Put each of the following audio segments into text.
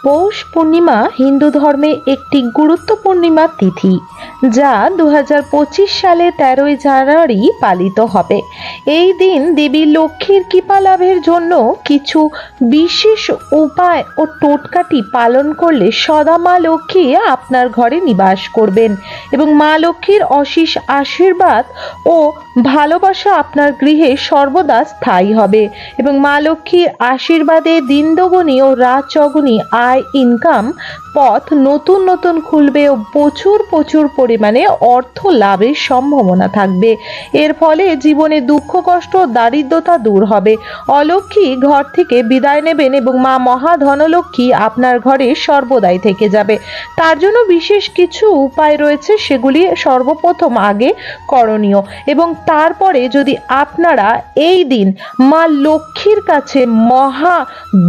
পৌষ পূর্ণিমা হিন্দু ধর্মে একটি গুরুত্বপূর্ণ তিথি যা 2025 সালে 13ই জানুয়ারি পালিত হবে। এই দিন দেবী লক্ষ্মীর কৃপা লাভের জন্য কিছু বিশেষ উপায় ও টোটকাটি পালন করলে সদা মা লক্ষ্মী আপনার ঘরে নিবাস করবেন এবং মা লক্ষ্মীর অশেষ আশীর্বাদ ও ভালোবাসা আপনার গৃহে সর্বদা স্থায়ী হবে এবং মা লক্ষ্মীর আশীর্বাদে দিন দুগুনি ও রাত চগুনি আয় ইনকাম পথ নতুন নতুন খুলবে ও প্রচুর পরিমাণে অর্থ লাভের সম্ভাবনা থাকবে। এর ফলে জীবনে দুঃখ কষ্ট দারিদ্রতা দূর হবে, অলক্ষ্মী ঘর থেকে বিদায় নেবেন এবং মা মহা ধনলক্ষ্মী আপনার ঘরে সর্বদাই থেকে যাবে। তার জন্য বিশেষ কিছু উপায় রয়েছে, সেগুলি সর্বপ্রথম আগে করণীয় এবং তারপরে যদি আপনারা এই দিন মা লক্ষ্মীর কাছে মহা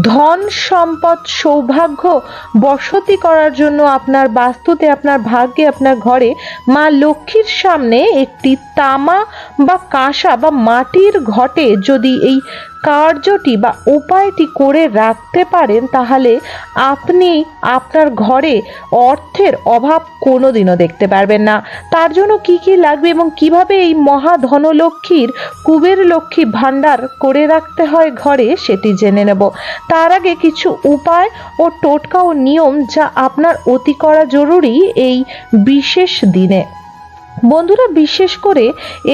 ধন সম্পদ সৌভাগ্য বসতি করার জন্য আপনার বাস্তুতে আপনার ভাগ্যে আপনার ঘরে মা লক্ষ্মীর সামনে একটি তামা বা কাঁসা বা মাটির ঘটে যদি এই কার্যটি বা উপায়টি করে রাখতে পারেন, তাহলে আপনি আপনার ঘরে অর্থের অভাব কোনোদিনও দেখতে পারবেন না। তার জন্য কি কি লাগবে এবং কিভাবে এই মহা ধনলক্ষ্মীর কুবের লক্ষ্মী ভাণ্ডার করে রাখতে হয় ঘরে, সেটি জেনে নেব। তার আগে কিছু উপায় ও টোটকা ও নিয়ম যা আপনার অতি করা জরুরি এই বিশেষ দিনে। বন্ধুরা, বিশেষ করে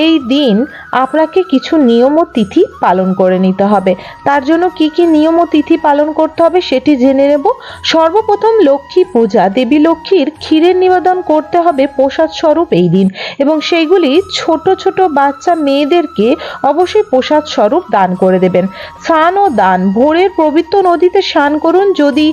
এই দিন আপনাকে কিছু নিয়ম ও তিথি পালন করে নিতে হবে। তার জন্য কি কি নিয়ম ও তিথি পালন করতে হবে সেটি জেনে নেব। সর্বপ্রথম লক্ষ্মী পূজা, দেবী লক্ষ্মীর ক্ষীরের নিবেদন করতে হবে প্রসাদ স্বরূপ এই দিন এবং সেইগুলি ছোট ছোট বাচ্চা মেয়েদেরকে অবশ্যই প্রসাদ স্বরূপ দান করে দেবেন। স্নান ও দান, ভোরের পবিত্র নদীতে স্নান করুন। যদি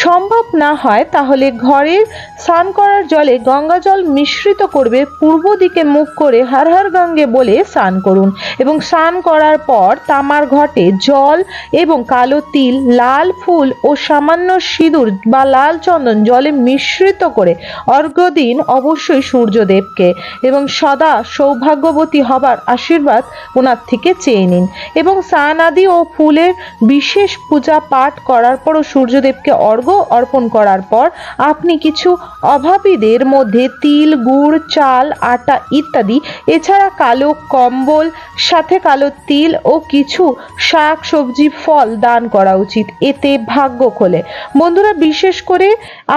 সম্ভব না হয় তাহলে ঘরের স্নান করার জলে গঙ্গা জল মিশ্রিত করবে, পূর্ব দিকে মুখ করে হর হর গঙ্গে বলে স্নান করুন এবং স্নান করার পর তামার ঘটে জল এবং কালো তিল, লাল ফুল ও সামান্য সিঁদুর বা লাল চন্দন জলে মিশ্রিত করে অর্ঘ্য দিন অবশ্যই সূর্যদেবকে এবং সদা সৌভাগ্যবতী হবার আশীর্বাদ ওনার থেকে চেয়ে নিন এবং স্নান আদি ও ফুলের বিশেষ পূজা পাঠ করার পর ও সূর্যদেবকে অর্ঘ্য অর্পণ করার পর আপনি কিছু অভাবীদের মধ্যে তিল, গুড়, চাল, আটা ইত্যাদি, এছাড়া কালো কম্বল, সাথে কালো তিল ও কিছু শাক সবজি ফল দান করা উচিত, এতে ভাগ্য খোলে। বন্ধুরা, বিশেষ করে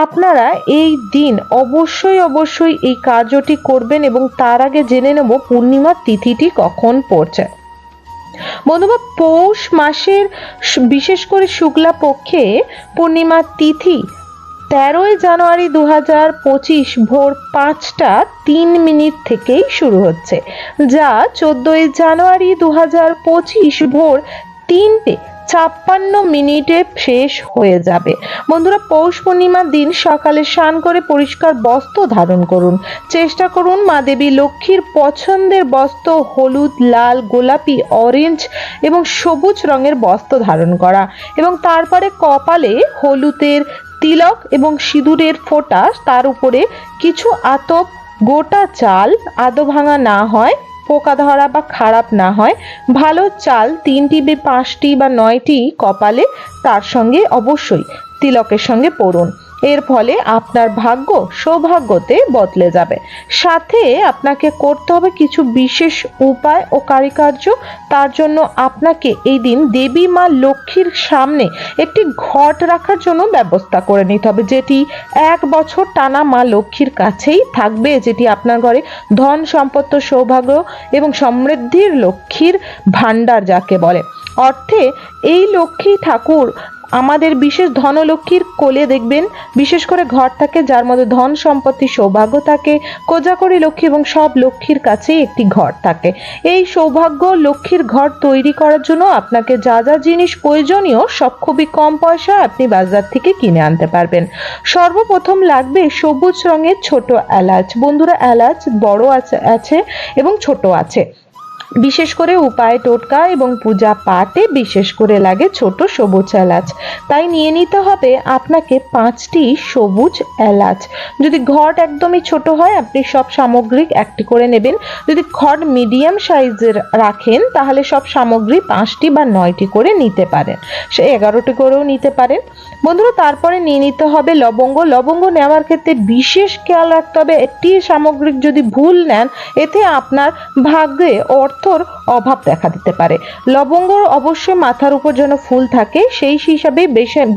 আপনারা এই দিন অবশ্যই এই কার্যটি করবেন এবং তার আগে জেনে নেব পূর্ণিমার তিথিটি কখন পড়ছে। বন্ধুরা, পৌষ মাসের বিশেষ করে শুক্লা পক্ষে পূর্ণিমার তিথি 13ই জানুয়ারি 2025 ভোর 5টা 3 মিনিট থেকেই শুরু হচ্ছে, যা 14ই জানুয়ারি 2025 ভোর 3:56 শেষ হয়ে যাবে। বন্ধুরা, পৌষ পূর্ণিমার দিন সকালে স্নান করে পরিষ্কার বস্ত্র ধারণ করুন। চেষ্টা করুন মা দেবী লক্ষ্মীর পছন্দের বস্ত্র হলুদ, লাল, গোলাপি, অরেঞ্জ এবং সবুজ রঙের বস্ত্র ধারণ করা এবং তারপরে কপালে হলুদের তিলক এবং সিঁদুরের ফোঁটা, তার উপরে কিছু আতপ, গোটা চাল, আদো ভাঙা না হয়, পোকা ধরা বা খারাপ না হয়, ভালো চাল 3টি বা 5টি বা 9টি কপালে তার সঙ্গে অবশ্যই তিলকের সঙ্গে পড়ুন। এর ফলে আপনার ভাগ্য সৌভাগ্যতে বদলে যাবে। সাথে আপনাকে করতে হবে কিছু বিশেষ উপায় ও কারিকার্য। তার জন্য আপনাকে এই দিন দেবী মা লক্ষ্মীর সামনে একটি ঘট রাখার জন্য ব্যবস্থা করে নিতে হবে, যেটি 1 বছর টানা মা লক্ষ্মীর কাছেই থাকবে, যেটি আপনার ঘরে ধন সম্পদ সৌভাগ্য এবং সমৃদ্ধির লক্ষ্মীর ভাণ্ডার যাকে বলে। অর্থে এই লক্ষ্মী ঠাকুর আমাদের বিশেষ ধনলক্ষ্মীর কোলে দেখবেন বিশেষ করে ঘর থাকে যার মধ্যে ধন সম্পত্তি সৌভাগ্য থাকে, কোজাগরী লক্ষ্মী এবং সব লক্ষ্মীর কাছেই একটি ঘর থাকে। এই সৌভাগ্য লক্ষ্মীর ঘর তৈরি করার জন্য আপনাকে যা যা জিনিস প্রয়োজনীয় সব খুবই কম পয়সা আপনি বাজার থেকে কিনে আনতে পারবেন। সর্বপ্রথম লাগবে সবুজ রঙের ছোট এলাচ। বন্ধুরা, এলাচ বড় আছে এবং ছোট আছে। বিশেষ করে উপায় টোটকা এবং পূজা পাঠে বিশেষ করে লাগে ছোট সবুজ এলাচ। তাই নিয়ে নিতে হবে আপনাকে 5টি সবুজ এলাচ। যদি ঘট একদমই ছোট হয় আপনি সব সামগ্রিক একটি করে নেবেন। যদি ঘট মিডিয়াম সাইজের রাখেন তাহলে সব সামগ্রী 5টি বা 9টি করে নিতে পারেন, সে 11টি করেও নিতে পারেন। বন্ধুরা, তারপরে নিয়ে নিতে হবে লবঙ্গ। লবঙ্গ নেওয়ার ক্ষেত্রে বিশেষ খেয়াল রাখতে হবে, একটি সামগ্রিক যদি ভুল নেন এতে আপনার ভাগ্যে অর্থর অভাব দেখা দিতে পারে। লবঙ্গ অবশ্যই মাথার উপর যেন ফুল থাকে সেই হিসাবে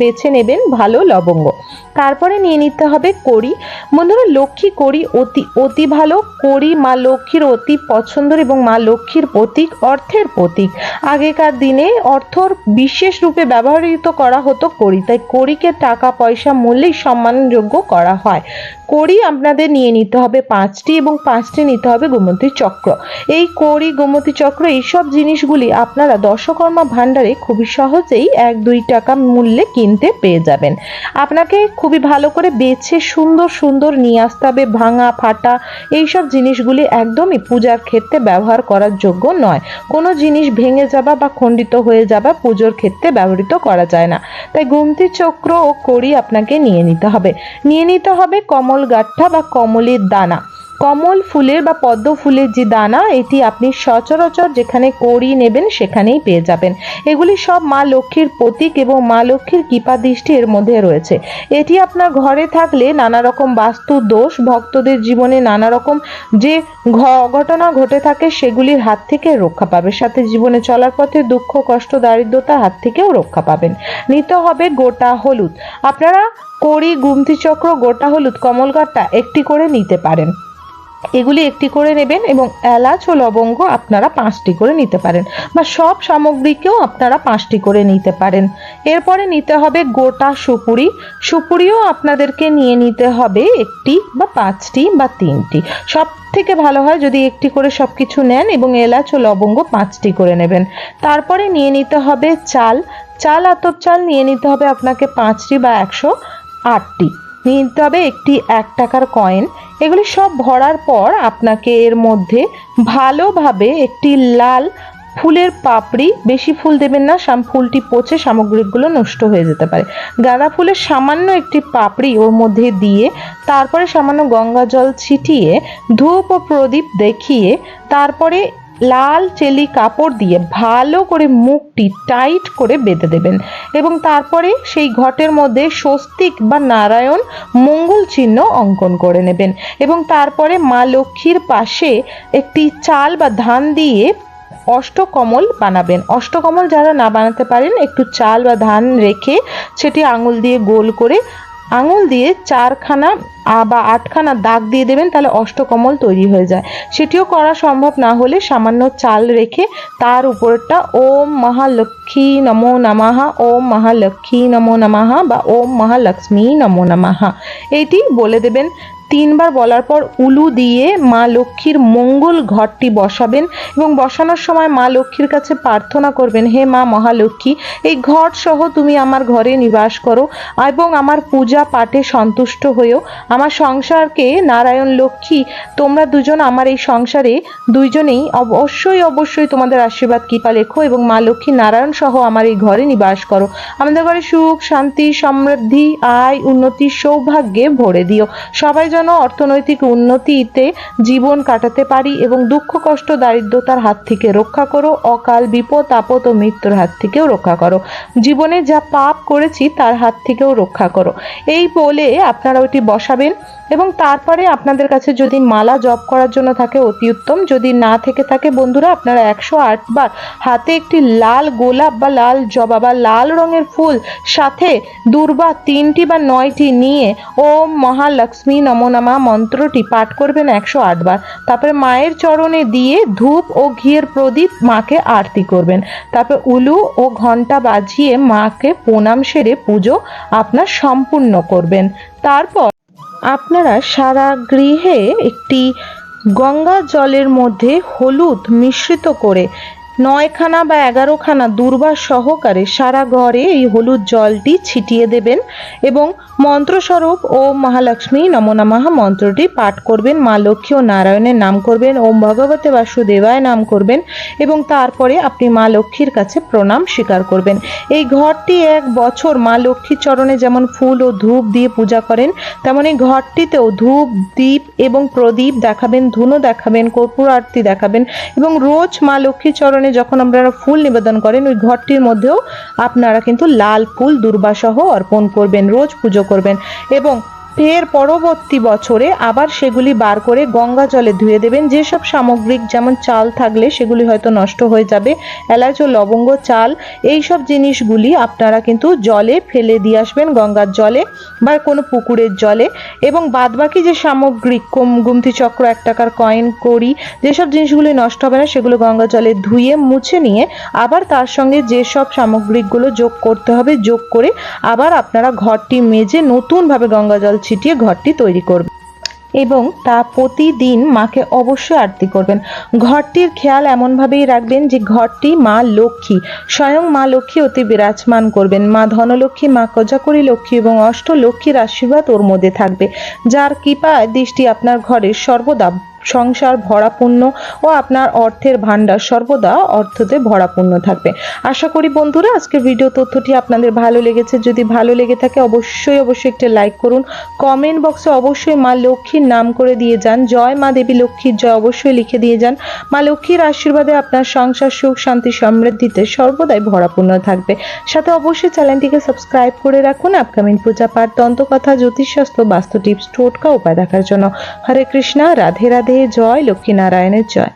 বেছে নেবেন ভালো লবঙ্গ। তারপরে নিয়ে নিতে হবে কড়ি। বন্ধুরা, লক্ষ্মী কড়ি অতি ভালো। কড়ি মা লক্ষ্মীর অতি পছন্দের এবং মা লক্ষ্মীর প্রতীক, অর্থের প্রতীক। আগেকার দিনে অর্থর বিশেষ রূপে ব্যবহৃত করা হতো কড়ি, তাই কড়িকে টাকা পয়সা মূল্যেই সম্মানযোগ্য করা হয়। কড়ি আপনাদের নিয়ে নিতে হবে 5টি এবং 5টি নিতে হবে গোমতী চক্র। এই কড়ি, গোমতী চক্র এইসব জিনিসগুলি আপনারা দশকর্মা ভাণ্ডারে খুবই সহজেই 1-2 টাকা মূল্যে কিনতে পেয়ে যাবেন। আপনাকে খুবই ভালো করে বেছে সুন্দর সুন্দর নিয়ে আসতে হবে। ভাঙা ফাটা এইসব জিনিসগুলি একদমই পূজার ক্ষেত্রে ব্যবহার করার যোগ্য নয়। কোনো জিনিস ভেঙে যাওয়া বা খণ্ডিত হয়ে যাওয়া পুজোর ক্ষেত্রে ব্যবহৃত করা যায় না। তাই গোমতী চক্র ও কড়ি আপনাকে নিয়ে নিতে হবে। নিয়ে নিতে হবে কমল গাঁঠা বা কমলের দানা। কমল ফুলের বা পদ্ম ফুলের যে দানা, এটি আপনি সচরাচর যেখানে কড়ি নেবেন সেখানেই পেয়ে যাবেন। এগুলি সব মা লক্ষ্মীর প্রতীক এবং মা লক্ষ্মীর কৃপা দৃষ্টি এর মধ্যে রয়েছে। এটি আপনার ঘরে থাকলে নানা রকম বাস্তু দোষ, ভক্তদের জীবনে নানা রকম যে ঘটনা ঘটে থাকে সেগুলির হাত থেকে রক্ষা পাবে, সাথে জীবনে চলার পথে দুঃখ কষ্ট দারিদ্রতার হাত থেকেও রক্ষা পাবেন। নিতে হবে গোটা হলুদ। আপনারা কড়ি, গোমতী চক্র, গোটা হলুদ, কমলগাঁটা একটি করে নিতে পারেন। এগুলি একটি করে নেবেন এবং এলাচ ও লবঙ্গ আপনারা 5টি করে নিতে পারেন, বা সব সামগ্রীকেও আপনারা 5টি করে নিতে পারেন। এরপরে নিতে হবে গোটা সুপুরি। সুপুরিও আপনাদেরকে নিয়ে নিতে হবে একটি বা 5টি বা 3টি। সব থেকে ভালো হয় যদি একটি করে সবকিছু নেন এবং এলাচ ও লবঙ্গ 5টি করে নেবেন। তারপরে নিয়ে নিতে হবে চাল। আতপ চাল নিয়ে নিতে হবে আপনাকে 5টি বা 108টি। নিয়ে নিতে হবে একটি 1 টাকার কয়েন। এগুলি সব ভরার পর আপনাকে এর মধ্যে ভালোভাবে একটি লাল ফুলের পাপড়ি, বেশি ফুল দেবেন না, ফুলটি পচে সামগ্রিকগুলো নষ্ট হয়ে যেতে পারে। গাঁদা ফুলের সামান্য একটি পাপড়ি ওর মধ্যে দিয়ে তারপরে সামান্য গঙ্গা জল ছিটিয়ে ধূপ ও প্রদীপ দেখিয়ে তারপরে লাল চেলি কাপড় দিয়ে ভালো করে মুখটি টাইট করে বেঁধে দেবেন এবং তারপরে সেই ঘটের মধ্যে স্বস্তিক বা নারায়ণ মঙ্গল চিহ্ন অঙ্কন করে নেবেন এবং তারপরে মা লক্ষ্মীর পাশে একটি চাল বা ধান দিয়ে অষ্টকমল বানাবেন। অষ্টকমল যারা না বানাতে পারেন একটু চাল বা ধান রেখে সেটি আঙুল দিয়ে গোল করে আঙুল দিয়ে 4খানা বা 8খানা দাগ দিয়ে দেবেন, তাহলে অষ্টকমল তৈরি হয়ে যায়। সেটিও করা সম্ভব না হলে সামান্য চাল রেখে তার উপরটা ওম মহালক্ষ্মী নমো নমঃ, ওম মহালক্ষ্মী নমো নমঃ বা ওম মহালক্ষ্মী নমো নমঃ এইটি বলে দেবেন। 3 বার বলার পর উলু দিয়ে মা লক্ষ্মীর মঙ্গল ঘরটি বসাবেন এবং বসানোর সময় মা লক্ষ্মীর কাছে প্রার্থনা করবেন, হে মা মহালক্ষ্মী, এই ঘট সহ তুমি আমার ঘরে নিবাস করো এবং আমার পূজা পাঠে সন্তুষ্ট হয়েও আমার সংসারকে নারায়ণ লক্ষ্মী তোমরা দুজন আমার এই সংসারে দুইজনেই অবশ্যই তোমাদের আশীর্বাদ কৃপা লেখো এবং মা লক্ষ্মী নারায়ণ সহ আমার এই ঘরে নিবাস করো। আমাদের ঘরে সুখ শান্তি সমৃদ্ধি আয় উন্নতি সৌভাগ্যে ভরে দিও। সবাই যেন অর্থনৈতিক উন্নতিতে জীবন কাটাতে পারি এবং দুঃখ কষ্ট দারিদ্রতার হাত থেকে রক্ষা করো। অকাল বিপদ আপদ ও মৃত্যুর হাত থেকেও রক্ষা করো। জীবনে যা পাপ করেছি তার হাত থেকেও রক্ষা করো। এই বলে আপনারা ওইটি বসাবেন এবং তারপরে আপনাদের কাছে যদি মালা জপ করার জন্য থাকে অতি উত্তম, যদি না থেকে থাকে বন্ধুরা আপনারা 108 বার হাতে একটি লাল গোলাপ বা লাল জবা বা লাল রঙের ফুল সাথে দুর্বা 3টি বা 9টি নিয়ে ওম মহালক্ষ্মী নমো নমঃ মন্ত্রটি পাঠ করবেন 108 বার। তারপরে মায়ের চরণে দিয়ে ধূপ ও ঘিয়ের প্রদীপ মাকে আরতি করবেন। তারপর উলু ও ঘন্টা বাজিয়ে মাকে প্রণাম সেরে পুজো আপনার সম্পূর্ণ করবেন। তারপর আপনারা সারা গৃহে একটি গঙ্গা জলের মধ্যে হলুদ মিশ্রিত করে 9খানা বা 11খানা দুর্বা সহকারে সারা ঘরে এই হলুদ জলটি ছিটিয়ে দেবেন এবং মন্ত্রস্বরূপ ওম মহালক্ষ্মী নমো নমঃ মন্ত্রটি পাঠ করবেন। মা লক্ষ্মী ও নারায়ণের নাম করবেন, ওম ভগবতে বাসুদেবায় নাম করবেন এবং তারপরে আপনি মা লক্ষ্মীর কাছে প্রণাম স্বীকার করবেন। এই ঘরটি 1 বছর মা লক্ষ্মীর চরণে যেমন ফুল ও ধূপ দিয়ে পূজা করেন, তেমনি ঘরটিতেও ধূপ, দীপ এবং প্রদীপ দেখাবেন, ধুনো দেখাবেন, কর্পূর আরতি দেখাবেন এবং রোজ মা লক্ষ্মীর চরণে যখন আপনারা ফুল নিবেদন করেন ওই ঘরটির মধ্যেও আপনারা কিন্তু লাল ফুল দুর্বাসহ অর্পণ করবেন, রোজ পুজো করবেন এবং ফের পরবর্তী বছরে আবার সেগুলি বার করে গঙ্গা জলে ধুয়ে দেবেন। যেসব সামগ্রিক যেমন চাল থাকলে সেগুলি হয়তো নষ্ট হয়ে যাবে, এলাচ ও লবঙ্গ, চাল, এই সব জিনিসগুলি আপনারা কিন্তু জলে ফেলে দিয়ে আসবেন, গঙ্গার জলে বা কোনো পুকুরের জলে। এবং বাদবাকি যে সামগ্রিক গুমতি চক্র, 1 টাকার কয়েন, কড়ি, যেসব জিনিসগুলি নষ্ট হবে না সেগুলো গঙ্গা জলে ধুয়ে মুছে নিয়ে আবার তার সঙ্গে যেসব সামগ্রিকগুলো যোগ করতে হবে যোগ করে আবার আপনারা ঘরটি মেজে নতুনভাবে গঙ্গা জল ছিটিয়ে ঘরটি তৈরি করবেন এবং তা প্রতিদিন মাকে অবশ্যই আরতি করবেন। ঘরটির খেয়াল এমনভাবেই রাখবেন যে ঘরটি মা লক্ষ্মী, স্বয়ং মা লক্ষ্মী অতি বিরাজমান করবেন। মা ধনলক্ষ্মী, মা কোজাগরী লক্ষ্মী এবং অষ্টলক্ষ্মীর আশীর্বাদ ওর মধ্যে থাকবে, যার কৃপায় দৃষ্টি আপনার ঘরের সর্বদা সংসার ভরাপূর্ণ ও আপনার অর্থের ভান্ডার সর্বদা অর্থতে ভরাপূর্ণ থাকবে। আশা করি বন্ধুরা আজকের ভিডিও তথ্যটি আপনাদের ভালো লেগেছে। যদি ভালো লেগে থাকে অবশ্যই একটি লাইক করুন, কমেন্ট বক্সে অবশ্যই মা লক্ষ্মীর নাম করে দিয়ে যান, জয় মা দেবী লক্ষ্মীর জয় অবশ্যই লিখে দিয়ে যান। মা লক্ষ্মীর আশীর্বাদে আপনার সংসার সুখ শান্তি সমৃদ্ধিতে সর্বদাই ভরাপূর্ণ থাকবে। সাথে অবশ্যই চ্যানেলটিকে সাবস্ক্রাইব করে রাখুন আপকামিং পূজা পাঠ, তন্ত্রকথা, জ্যোতিষশাস্ত্র, বাস্তু টিপস, টোটকা উপায় দেখার জন্য। হরে কৃষ্ণা, রাধে রাধে, জয় লক্ষ্মী নারায়ণের জয়।